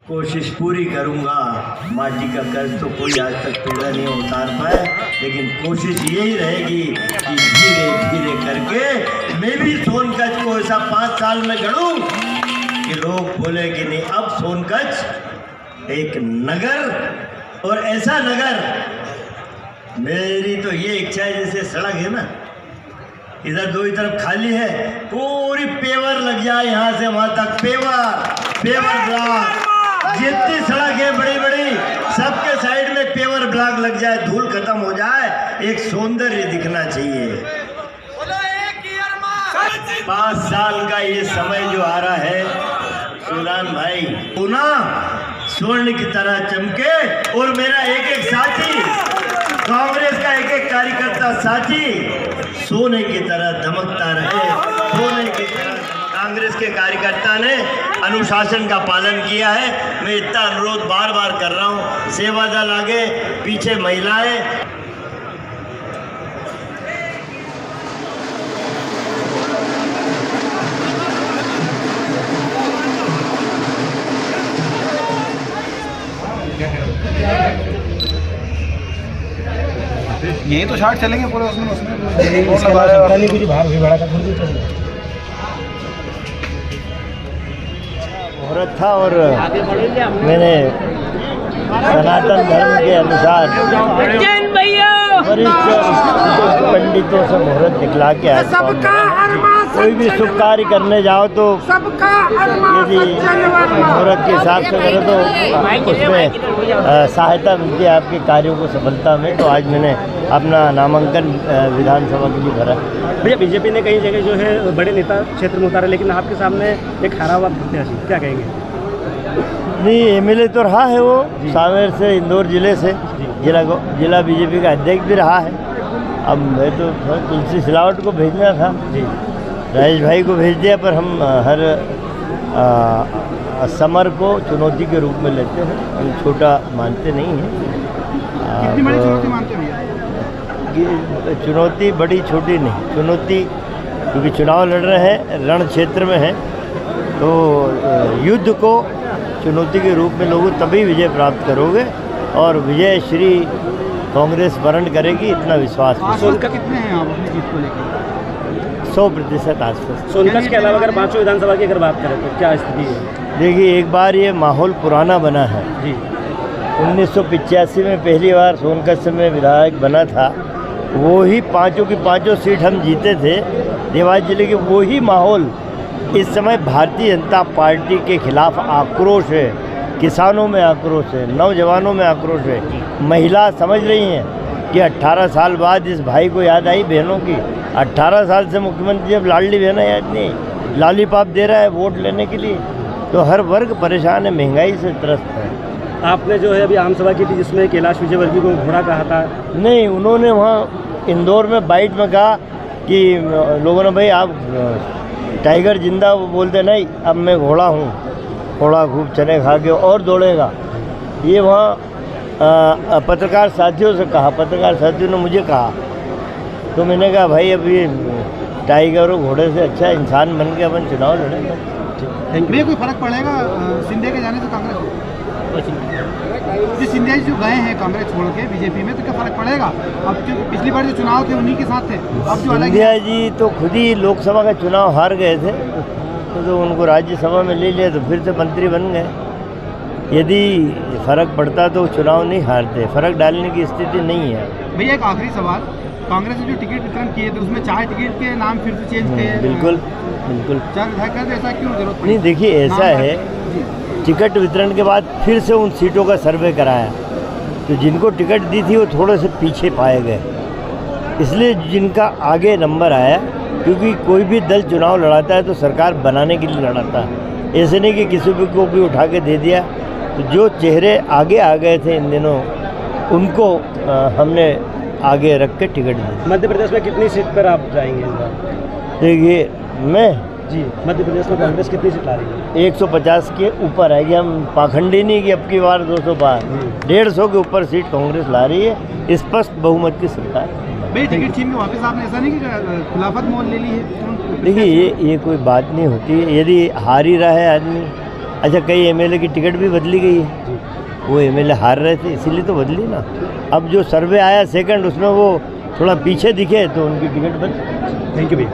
कोशिश पूरी करूंगा। माटी का कर्ज तो कोई आज तक पूरा नहीं उतार पाए, लेकिन कोशिश यही रहेगी कि धीरे धीरे करके मैं भी सोनकच्छ को ऐसा 5 साल में गढ़ूं कि लोग बोले कि नहीं, अब सोनकच्छ एक नगर, और ऐसा नगर। मेरी तो ये इच्छा है, जैसे सड़क है ना, इधर दो ही तरफ खाली है, पूरी पेवर लग जाए यहाँ से वहाँ तक, पेवर ब्लॉक, जितनी सड़क है बड़ी बड़ी सबके साइड में पेवर ब्लॉक लग जाए, धूल खत्म हो जाए, एक सौंदर्य दिखना चाहिए। 5 साल का ये समय जो आ रहा है, सुलान भाई पुनः स्वर्ण की तरह चमके, और मेरा एक एक साथी, कांग्रेस का एक एक कार्यकर्ता साथी सोने की तरह दमकता रहे, सोने की तरह। कांग्रेस के कार्यकर्ता ने अनुशासन का पालन किया है, मैं इतना अनुरोध बार बार कर रहा हूँ। सेवा दल आगे, पीछे महिलाएं। यही तो शार्ट चलेंगे पूरे उसमें मुहूर्त था, और मैंने सनातन धर्म के अनुसार वरिष्ठ पंडितों से मुहूर्त दिखला के आया। कोई भी शुभ कार्य करने जाओ तो यदि मुहूर्त के हिसाब से करो तो उसमें सहायता मिलती है आपके कार्यों को सफलता में। तो आज मैंने अपना नामांकन विधानसभा के लिए भरा। भैया, बीजेपी ने कई जगह जो है बड़े नेता क्षेत्र में उतारे, लेकिन आपके सामने एक हारा हुआ प्रत्याशी, क्या कहेंगे? नहीं, एमएलए तो रहा है वो सांवेर से, इंदौर जिले से, जिला बीजेपी का अध्यक्ष भी रहा है। अब मैं तो तुलसी सिलावट को भेजना था जी, राजेश भाई को भेज दिया, पर हम हर समर को चुनौती के रूप में लेते हैं, हम छोटा मानते नहीं हैं। कितनी बड़ी चुनौती मानते हैं? चुनौती बड़ी छोटी नहीं, चुनौती क्योंकि चुनाव लड़ रहे हैं, रण क्षेत्र में है, तो युद्ध को चुनौती के रूप में लोगों तभी विजय प्राप्त करोगे, और विजय श्री कांग्रेस वर्ण करेगी, इतना विश्वास है। सोनकच्छ कितने हैं आप अपनी जीत को लेकर? 100% आसपास। सोनकच्छ के अलावा अगर 5 विधानसभा की अगर बात करें तो क्या स्थिति है? देखिए, एक बार ये माहौल पुराना बना है जी। 1985 में पहली बार सोनकच्छ में विधायक बना था, वो ही पाँचों की पाँचों सीट हम जीते थे देवास जिले के। वो ही माहौल इस समय भारतीय जनता पार्टी के खिलाफ आक्रोश है, किसानों में आक्रोश है, नौजवानों में आक्रोश है, महिला समझ रही हैं कि 18 साल बाद इस भाई को याद आई बहनों की। 18 साल से मुख्यमंत्री जब लाडली बहना याद नहीं, लॉलीपॉप दे रहा है वोट लेने के लिए, तो हर वर्ग परेशान है, महंगाई से त्रस्त है। आपने जो है अभी आम सभा की थी जिसमें कैलाश विजयवर्गीय को घोड़ा कहा था? नहीं, उन्होंने वहाँ इंदौर में बाइट में कहा कि लोगों ने, भाई आप टाइगर जिंदा, वो बोलते नहीं, अब मैं घोड़ा हूँ, घोड़ा खूब चने खा के और दौड़ेगा। ये वहाँ पत्रकार साथियों से कहा, पत्रकार साथियों ने मुझे कहा, तो मैंने कहा भाई अब ये टाइगर और घोड़े से अच्छा इंसान बन के अपन चुनाव लड़ेंगे। भैया, कोई फर्क पड़ेगा सिंधिया के जाने से कांग्रेस को? सिंधिया जी जो गए हैं कांग्रेस छोड़ के बीजेपी में, तो क्या फर्क पड़ेगा? अब जो पिछली बार जो चुनाव थे उन्हीं के साथ थे, अब जो अलग। सिंधिया जी तो खुद ही लोकसभा का चुनाव हार गए थे, तो उनको राज्यसभा में ले लिया, तो फिर से मंत्री बन गए। यदि फर्क पड़ता तो चुनाव नहीं हारते, फर्क डालने की स्थिति नहीं है। भैया, एक आखिरी सवाल, कांग्रेस ने जो टिकट वितरण किए थे उसमें 4 टिकट के नाम फिर से चेंज किए? बिल्कुल बिल्कुल। 4 विधायक कर, ऐसा क्यों जरूरत पड़ी? नहीं, देखिए ऐसा है, टिकट वितरण के बाद फिर से उन सीटों का सर्वे कराया, तो जिनको टिकट दी थी वो थोड़े से पीछे पाए गए, इसलिए जिनका आगे नंबर आया, क्योंकि कोई भी दल चुनाव लड़ाता है तो सरकार बनाने के लिए लड़ाता है, ऐसे नहीं कि किसी को भी उठा के दे दिया। तो जो चेहरे आगे आ गए थे इन दिनों, उनको हमने आगे रख के टिकट दी। मध्य प्रदेश में कितनी सीट पर आप जाएंगे इस बार? देखिए, मैं जी, मध्य प्रदेश में कांग्रेस कितनी सीट ला रही है? 150 के ऊपर आएगी। हम पाखंडी नहीं कि अब की बार 200 पार, 150 के ऊपर सीट कांग्रेस ला रही है, स्पष्ट बहुमत की सरकार। भाई, टिकट छीन के वापस आपने ऐसा नहीं कि खिलाफत मोल ले ली है? देखिए, ये कोई बात नहीं होती है। यदि हार ही रहा है आदमी अच्छा, कई एमएलए की टिकट भी बदली गई है, वो एमएलए हार रहे थे इसीलिए तो बदली ना। अब जो सर्वे आया सेकंड, उसमें वो थोड़ा पीछे दिखे तो उनकी टिकट बदली। थैंक यू भैया।